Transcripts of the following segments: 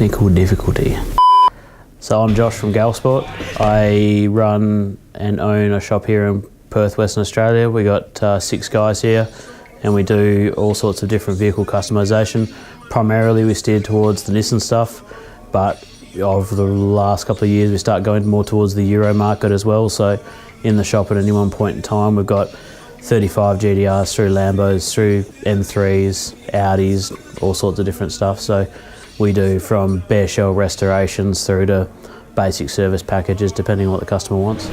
Technical difficulty. So I'm Josh from Galvsport. I run and own a shop here in Perth, Western Australia. We got 6 guys here and we do all sorts of different vehicle customisation. Primarily we steer towards the Nissan stuff, but over the last couple of years we start going more towards the Euro market as well. So in the shop at any one point in time we've got 35 GTRs through Lambos, through M3s, Audis, all sorts of different stuff. So we do from bare shell restorations through to basic service packages depending on what the customer wants.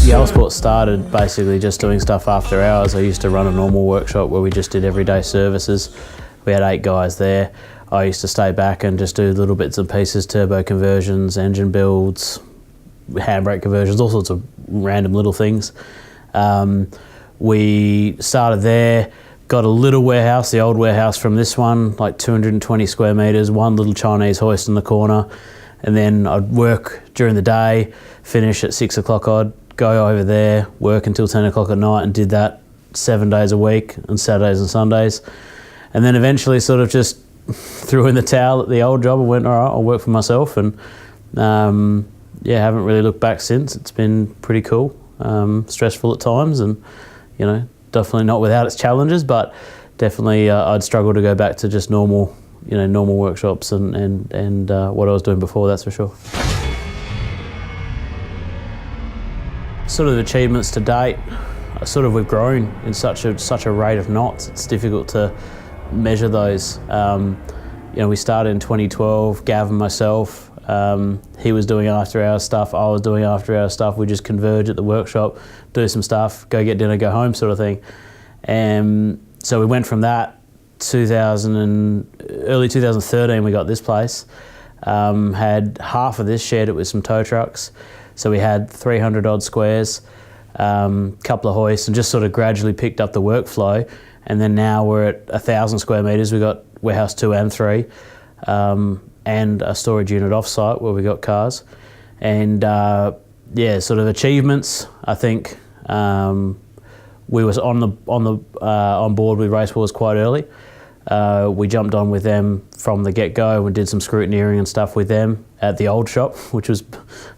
Galvsport started basically just doing stuff after hours. I used to run a normal workshop where we just did everyday services. We had 8 guys there. I used to stay back and just do little bits and pieces, turbo conversions, engine builds, handbrake conversions, all sorts of random little things. We started there, got a little warehouse, the old warehouse from this one, like 220 square metres, one little Chinese hoist in the corner, and then I'd work during the day, finish at 6 o'clock odd, go over there, work until 10 o'clock at night, and did that 7 days a week on Saturdays and Sundays. And then eventually sort of just threw in the towel at the old job and went, all right, I'll work for myself. And yeah, haven't really looked back since. It's been pretty cool, stressful at times, and you know, definitely not without its challenges, but definitely I'd struggle to go back to just normal, you know, normal workshops and what I was doing before, that's for sure. Sort of achievements to date, we've grown in such a rate of knots. It's difficult to measure those. You know, we started in 2012. Gav and myself. He was doing after-hours stuff. I was doing after-hours stuff. We just converge at the workshop, do some stuff, go get dinner, go home, sort of thing. And so we went from that. Early 2013, we got this place. Had half of this, shared it with some tow trucks. So we had 300 odd squares, couple of hoists, and just sort of gradually picked up the workflow. And then now we're at 1,000 square metres. We've got warehouse 2 and 3, and a storage unit off-site where we got cars. And yeah, sort of achievements. I think we was on board with Race Wars quite early. We jumped on with them from the get-go and did some scrutineering and stuff with them at the old shop, which was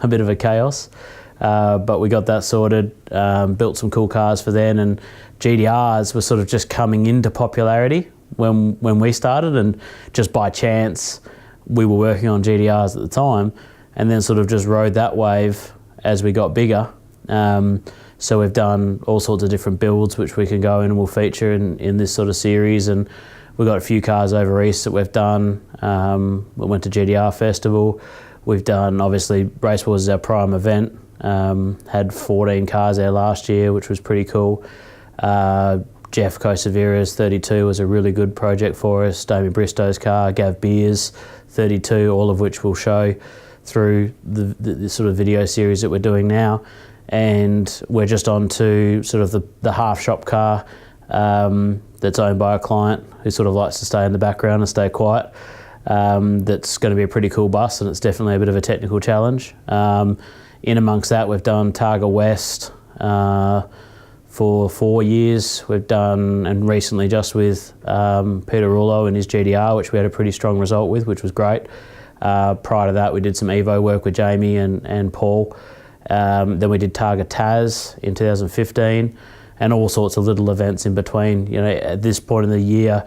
a bit of a chaos. But we got that sorted, built some cool cars for then, and GTRs were sort of just coming into popularity when we started, and just by chance we were working on GTRs at the time, and then sort of just rode that wave as we got bigger. So we've done all sorts of different builds which we can go in and we'll feature in this sort of series, and we've got a few cars over east that we've done. We went to GTR Festival. We've done, obviously, Race Wars is our prime event. Had 14 cars there last year, which was pretty cool. Jeff Kosevera's 32 was a really good project for us. Damien Bristow's car, Gav Beers 32, all of which we'll show through the sort of video series that we're doing now. And we're just on to sort of the half shop car that's owned by a client who sort of likes to stay in the background and stay quiet. That's going to be a pretty cool bus, and it's definitely a bit of a technical challenge. In amongst that, we've done Targa West for 4 years. We've done, and recently just with Peter Rullo and his GTR, which we had a pretty strong result with, which was great. Prior to that, we did some Evo work with Jamie and Paul. Then we did Targa Taz in 2015, and all sorts of little events in between. You know, at this point in the year,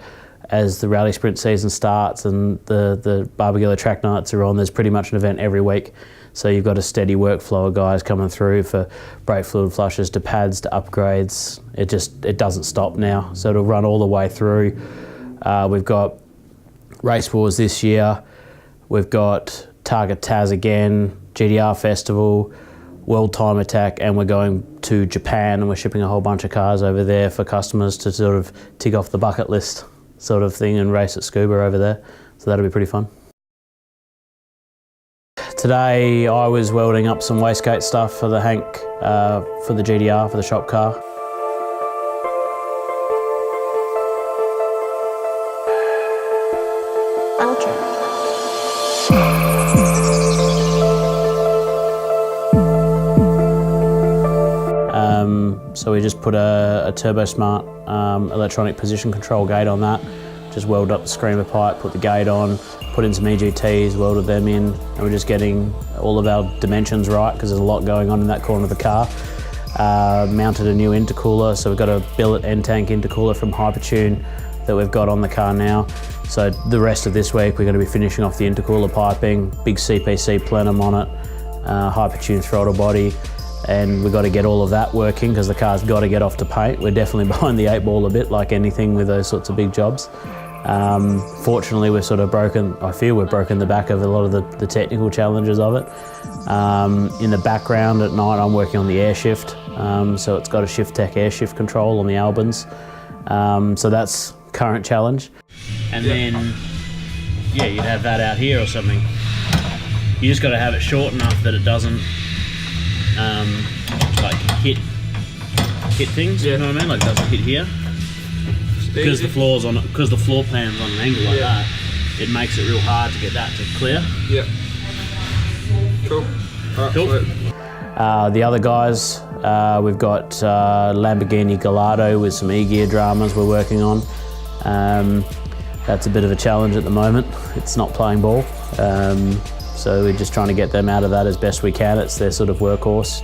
as the rally sprint season starts and the Barbagallo track nights are on, there's pretty much an event every week. So you've got a steady workflow of guys coming through for brake fluid flushes to pads to upgrades. It doesn't stop now. So it'll run all the way through. We've got Race Wars this year. We've got Targa Taz again, GTR Festival, World Time Attack, and we're going to Japan and we're shipping a whole bunch of cars over there for customers to sort of tick off the bucket list sort of thing and race at Scuba over there. So that'll be pretty fun. Today I was welding up some wastegate stuff for the Hank, for the GTR, for the shop car. So we just put a Turbo Smart electronic position control gate on that. Just welded up the screamer pipe, put the gate on, put in some EGTs, welded them in, and we're just getting all of our dimensions right because there's a lot going on in that corner of the car. Mounted a new intercooler, so we've got a billet end tank intercooler from Hypertune that we've got on the car now. So the rest of this week we're going to be finishing off the intercooler piping, big CPC plenum on it, Hypertune throttle body, and we've got to get all of that working because the car's got to get off to paint. We're definitely behind the 8 ball a bit, like anything with those sorts of big jobs. Fortunately, we've sort of broken, I feel we've broken the back of a lot of the technical challenges of it. In the background at night, I'm working on the air shift. So it's got a Shift Tech air shift control on the Albans. So that's current challenge. And then, yeah, you'd have that out here or something. You just got to have it short enough that it doesn't like hit things, you know what I mean? Like it doesn't hit here. Because the floor plan's on an angle like that, it makes it real hard to get that to clear. Yeah. Cool. Cool. The other guys, we've got Lamborghini Gallardo with some E-gear dramas we're working on. That's a bit of a challenge at the moment. It's not playing ball. So we're just trying to get them out of that as best we can. It's their sort of workhorse,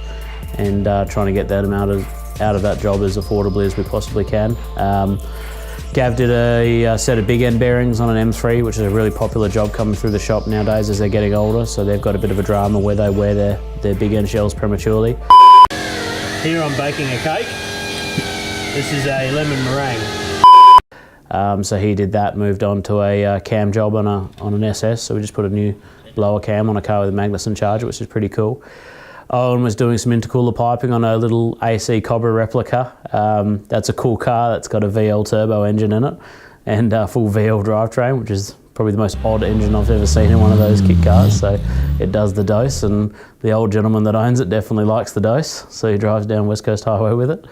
and trying to get them out of that job as affordably as we possibly can. Gav did a set of big end bearings on an M3, which is a really popular job coming through the shop nowadays as they're getting older, so they've got a bit of a drama where they wear their big end shells prematurely. Here I'm baking a cake. This is a lemon meringue. So he did that, moved on to a cam job on an SS, so we just put a new blower cam on a car with a Magnuson charger, which is pretty cool. Owen was doing some intercooler piping on a little AC Cobra replica. That's a cool car that's got a VL turbo engine in it and a full VL drivetrain, which is probably the most odd engine I've ever seen in one of those kit cars. So it does the dose, and the old gentleman that owns it definitely likes the dose, so he drives down West Coast Highway with it.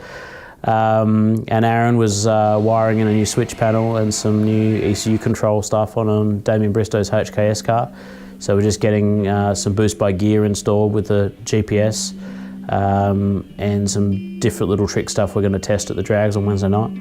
And Aaron was wiring in a new switch panel and some new ECU control stuff on Damien Bristow's HKS car. So we're just getting some boost by gear installed with the GPS and some different little trick stuff we're going to test at the drags on Wednesday night.